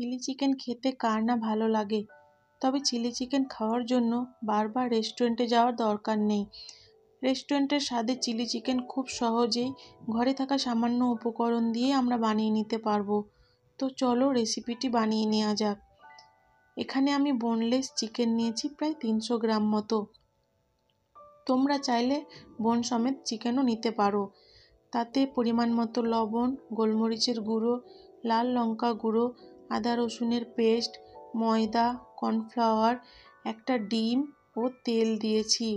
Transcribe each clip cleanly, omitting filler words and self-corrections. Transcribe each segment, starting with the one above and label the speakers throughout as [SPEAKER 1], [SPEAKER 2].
[SPEAKER 1] Chilli chicken খেতে কার না ভালো লাগে, তবে চিলি চিকেন খাওয়ার জন্য বারবার রেস্টুরেন্টে যাওয়ার দরকার নেই। রেস্টুরেন্টের স্বাদে চিলি চিকেন খুব সহজেই ঘরে থাকা সামান্য উপকরণ দিয়ে আমরা বানিয়ে নিতে পারবো। তো চলো রেসিপিটি বানিয়ে নেওয়া যাক। এখানে আমি বোনলেস চিকেন নিয়েছি প্রায় 300 গ্রাম মতো। তোমরা চাইলে বোন সমেত চিকেনও নিতে পারো। তাতে পরিমাণ মতো লবণ, গোলমরিচের গুঁড়ো, লাল লঙ্কা গুঁড়ো, আদা রসুনের পেস্ট, ময়দা, কর্নফ্লাওয়ার, একটা ডিম ও তেল দিয়েছি।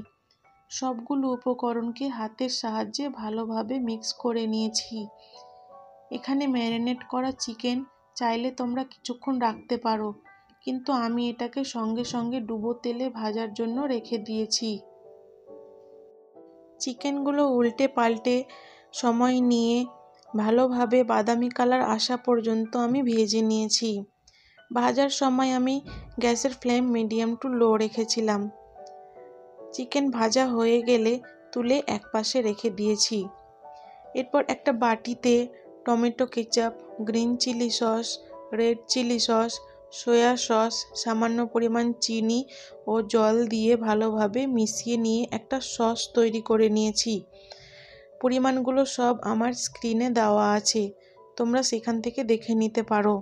[SPEAKER 1] সবগুলো উপকরণকে হাতের সাহায্যে ভালোভাবে মিক্স করে নিয়েছি। এখানে ম্যারিনেট করা চিকেন চাইলে তোমরা কিছুক্ষণ রাখতে পারো, কিন্তু আমি এটাকে সঙ্গে সঙ্গে ডুবো তেলে ভাজার জন্য রেখে দিয়েছি। চিকেনগুলো উল্টে পাল্টে সময় নিয়ে ভালোভাবে বাদামি কালার আসা পর্যন্ত আমি ভেজে নিয়েছি। ভাজার সময় আমি গ্যাসের ফ্লেম মিডিয়াম টু লো রেখেছিলাম। চিকেন ভাজা হয়ে গেলে তুলে একপাশে রেখে দিয়েছি। এরপর একটা বাটিতে tomato ketchup, green chilli sauce, red chilli sauce, soya sauce, সামান্য পরিমাণ চিনি ও জল দিয়ে ভালোভাবে মিশিয়ে নিয়ে একটা সস তৈরি করে নিয়েছি। পরিমাণগুলো সব আমার স্ক্রিনে দেওয়া আছে, তোমরা সেখান থেকে দেখে নিতে পারো।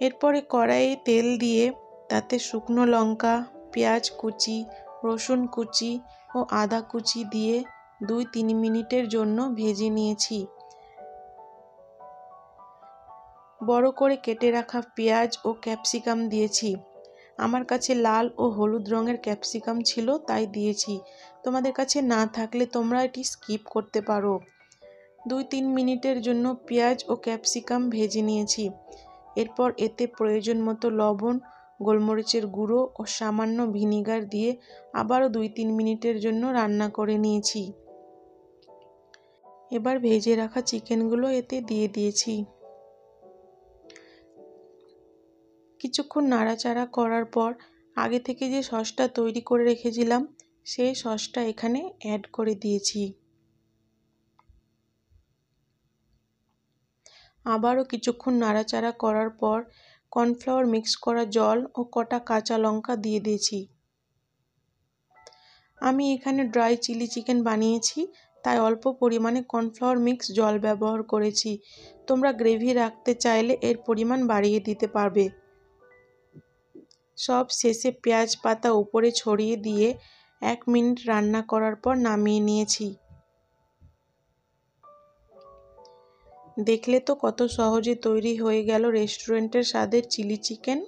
[SPEAKER 1] এরপরে কড়াইয়ে তেল দিয়ে তাতে শুকনো লঙ্কা, পেঁয়াজ কুচি, রসুন কুচি ও আদা কুচি দিয়ে 2-3 মিনিটের জন্য ভেজে নিয়েছি। বড় করে কেটে রাখা পেঁয়াজ ও ক্যাপসিকাম দিয়েছি। আমার কাছে লাল ও হলুদ রঙের ক্যাপসিকাম ছিল তাই দিয়েছি। তোমাদের কাছে না থাকলে তোমরা এটি স্কিপ করতে পারো। 2-3 মিনিটের জন্য পেঁয়াজ ও ক্যাপসিকাম ভেজে নিয়েছি। এরপর এতে প্রয়োজন মতো লবণ, গোলমরিচের গুঁড়ো ও সামান্য ভিনিগার দিয়ে আবারও 2-3 মিনিটের জন্য রান্না করে নিয়েছি। এবার ভেজে রাখা চিকেনগুলো এতে দিয়ে দিয়েছি। কিছুক্ষণ নাড়াচাড়া করার পর আগে থেকে যে সসটা তৈরি করে রেখেছিলাম সেই সসটা এখানে অ্যাড করে দিয়েছি। আবারও কিছুক্ষণ নাড়াচাড়া করার পর কর্নফ্লাওয়ার মিক্স করা জল ও কটা কাঁচা লঙ্কা দিয়ে দিয়েছি। আমি এখানে ড্রাই চিলি চিকেন বানিয়েছি, তাই অল্প পরিমাণে কর্নফ্লাওয়ার মিক্স জল ব্যবহার করেছি। তোমরা গ্রেভি রাখতে চাইলে এর পরিমাণ বাড়িয়ে দিতে পারবে। সব শেষে পেঁয়াজ পাতা উপরে ছড়িয়ে দিয়ে 1 মিনিট রান্না করার পর নামিয়ে নিয়েছি। দেখলে তো কত সহজে তৈরি হয়ে গেল রেস্টুরেন্টের স্বাদের চিলি চিকেন।